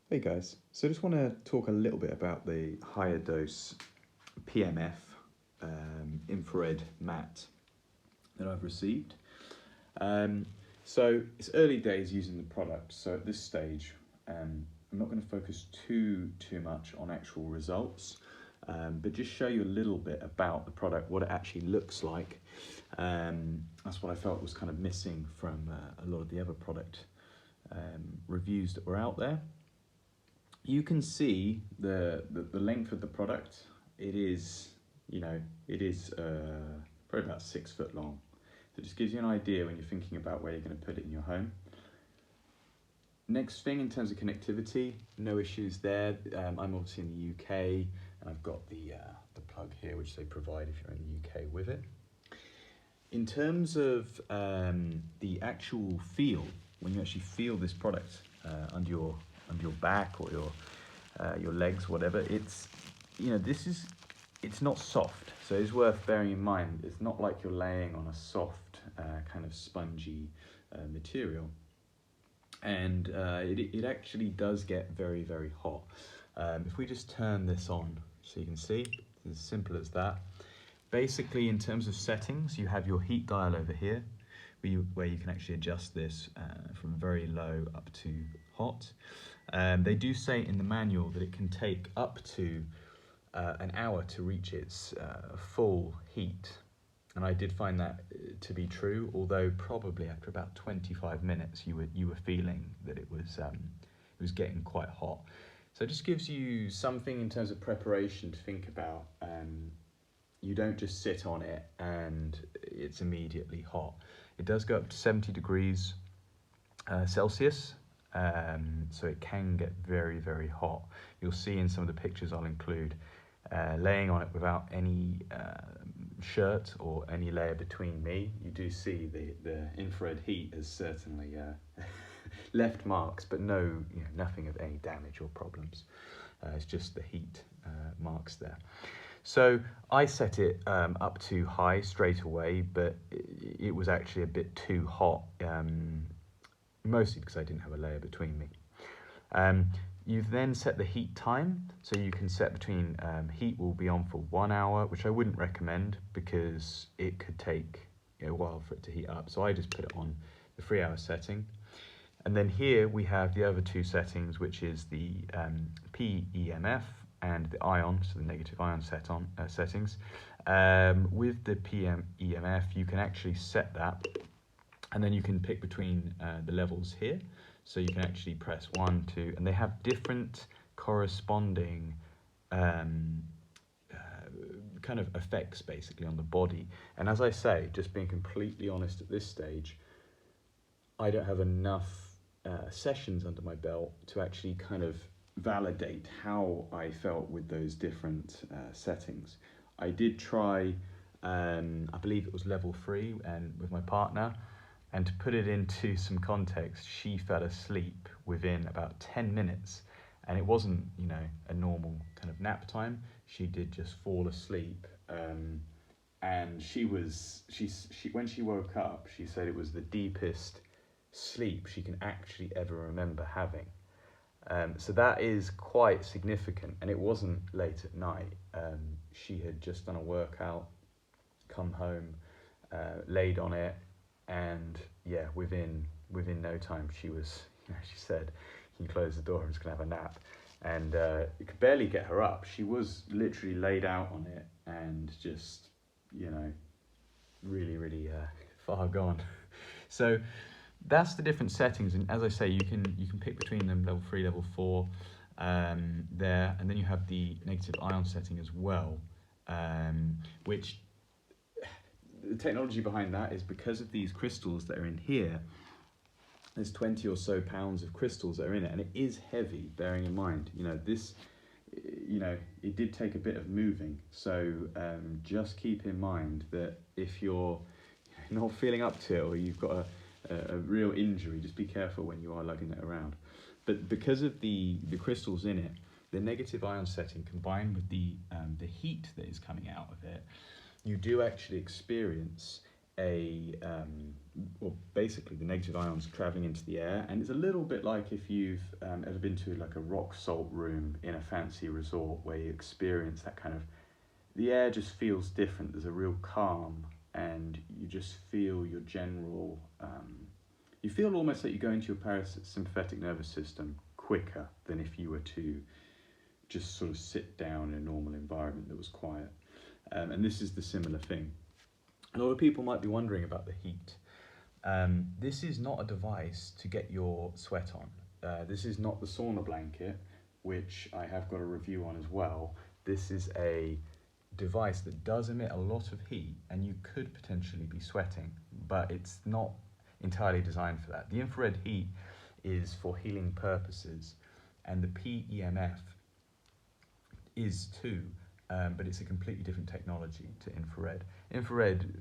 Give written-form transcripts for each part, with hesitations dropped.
Hey guys, so I just want to talk a little bit about the HigherDose PMF infrared mat that I've received. So it's early days using the product, so at this stage I'm not going to focus too much on actual results, but just show you a little bit about the product, what it actually looks like. That's what I felt was kind of missing from a lot of the other product reviews that were out there. You can see the length of the product. It is, probably about 6 foot long. So it just gives you an idea when you're thinking about where you're going to put it in your home. Next thing, in terms of connectivity, no issues there. I'm obviously in the UK, and I've got the plug here, which they provide if you're in the UK with it. In terms of the actual feel, when you actually feel this product under your back or your legs, whatever, it's not soft, so it's worth bearing in mind. It's not like you're laying on a soft kind of spongy material, and it actually does get very, very hot. If we just turn this on so you can see, it's as simple as that. Basically, in terms of settings, you have your heat dial over here where you can actually adjust this from very low up to hot. They do say in the manual that it can take up to an hour to reach its full heat, and I did find that to be true, although probably after about 25 minutes you were feeling that it was getting quite hot. So it just gives you something in terms of preparation to think about. You don't just sit on it and it's immediately hot. It does go up to 70 degrees Celsius, so it can get very, very hot. You'll see in some of the pictures I'll include, laying on it without any shirt or any layer between me. You do see the infrared heat has certainly left marks, but nothing of any damage or problems. It's just the heat marks there. So I set it up to high straight away, but it was actually a bit too hot, mostly because I didn't have a layer between me. You've then set the heat time, so you can set between heat will be on for 1 hour, which I wouldn't recommend because it could take a while for it to heat up. So I just put it on the 3-hour setting. And then here we have the other two settings, which is the PEMF and the ion, so the negative ion settings. With the PEMF, you can actually set that, and then you can pick between the levels here. So you can actually press 1, 2, and they have different corresponding kind of effects basically on the body. And as I say, just being completely honest at this stage, I don't have enough sessions under my belt to actually kind of validate how I felt with those different settings. I did try, I believe it was level 3, and with my partner, and to put it into some context, she fell asleep within about 10 minutes, and it wasn't, a normal kind of nap time. She did just fall asleep, and she when she woke up, she said it was the deepest sleep she can actually ever remember having. So that is quite significant, and it wasn't late at night. She had just done a workout, come home, laid on it, and within no time she was, she said, "You can close the door, I'm just gonna have a nap." And you could barely get her up. She was literally laid out on it and just, really, really far gone. So that's the different settings, and as I say, you can pick between them, level 3, level 4 there, and then you have the negative ion setting as well, which the technology behind that is because of these crystals that are in here. There's 20 or so pounds of crystals that are in it, and it is heavy, bearing in mind, this, it did take a bit of moving. So just keep in mind that if you're not feeling up to it, or you've got a real injury, just be careful when you are lugging it around. But because of the crystals in it, the negative ion setting combined with the heat that is coming out of it, you do actually experience a well, basically the negative ions traveling into the air, and it's a little bit like if you've ever been to like a rock salt room in a fancy resort where you experience that kind of, the air just feels different. There's a real calm, and you just feel your general, you feel almost like you go into your parasympathetic nervous system quicker than if you were to just sort of sit down in a normal environment that was quiet. And this is the similar thing. A lot of people might be wondering about the heat. This is not a device to get your sweat on. This is not the sauna blanket, which I have got a review on as well. This is a device that does emit a lot of heat, and you could potentially be sweating, but it's not entirely designed for that. The infrared heat is for healing purposes, and the PEMF is too, but it's a completely different technology to infrared. Infrared,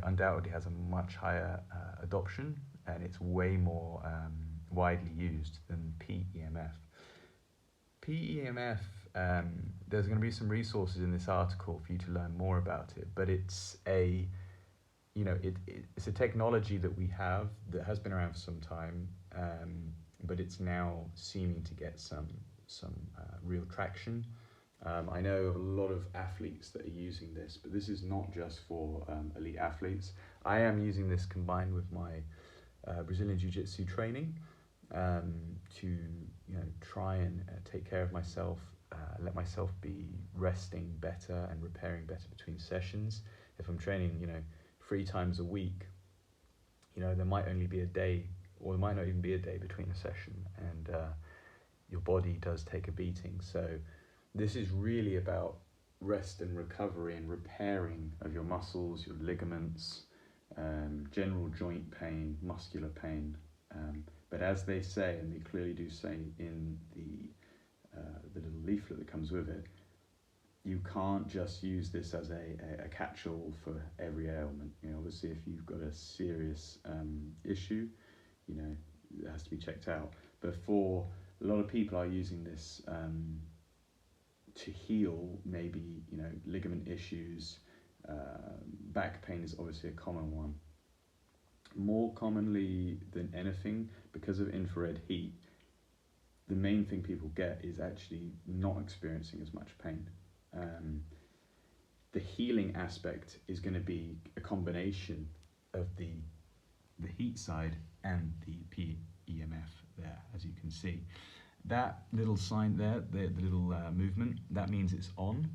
undoubtedly has a much higher adoption, and it's way more widely used than PEMF. PEMF, there's going to be some resources in this article for you to learn more about it, but it's a it's a technology that we have that has been around for some time, but it's now seeming to get some real traction. I know of a lot of athletes that are using this, but this is not just for elite athletes. I am using this combined with my Brazilian Jiu-Jitsu training to try and take care of myself, let myself be resting better and repairing better between sessions. If I'm training 3 times a week, there might only be a day, or there might not even be a day between a session, and your body does take a beating. So this is really about rest and recovery and repairing of your muscles, your ligaments, general joint pain, muscular pain. But as they say, and they clearly do say in the little leaflet that comes with it, you can't just use this as a catch-all for every ailment. Obviously, if you've got a serious issue, it has to be checked out. But for a lot of people are using this to heal maybe ligament issues. Back pain is obviously a common one. More commonly than anything, because of infrared heat, the main thing people get is actually not experiencing as much pain. The healing aspect is going to be a combination of the heat side and the PEMF there, as you can see. That little sign there, the little movement, that means it's on.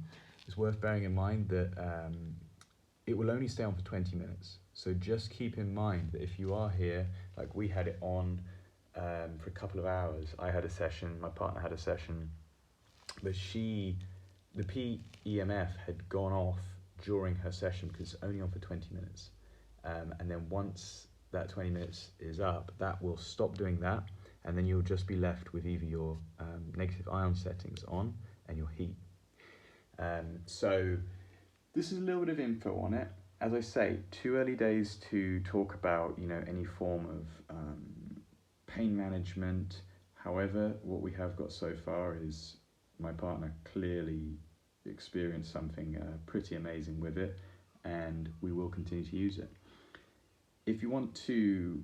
It's worth bearing in mind that it will only stay on for 20 minutes. So just keep in mind that if you are here, like we had it on for a couple of hours. I had a session, my partner had a session, but the PEMF had gone off during her session because it's only on for 20 minutes. And then once that 20 minutes is up, that will stop doing that, and then you'll just be left with either your negative ion settings on and your heat. So this is a little bit of info on it. As I say, too early days to talk about any form of pain management. However, what we have got so far is my partner clearly experienced something pretty amazing with it, and we will continue to use it. If you want to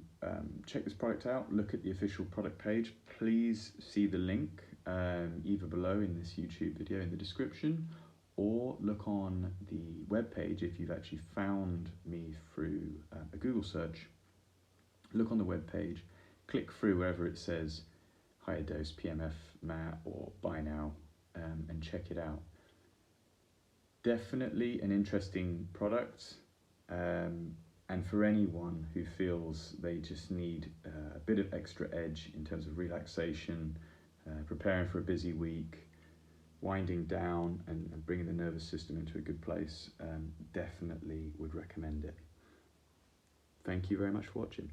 check this product out, look at the official product page. Please see the link either below in this YouTube video in the description, or look on the webpage if you've actually found me through a Google search. Look on the webpage, click through wherever it says HigherDose PEMF Mat or Buy Now, and check it out. Definitely an interesting product, and for anyone who feels they just need a bit of extra edge in terms of relaxation, preparing for a busy week, winding down and bringing the nervous system into a good place, definitely would recommend it. Thank you very much for watching.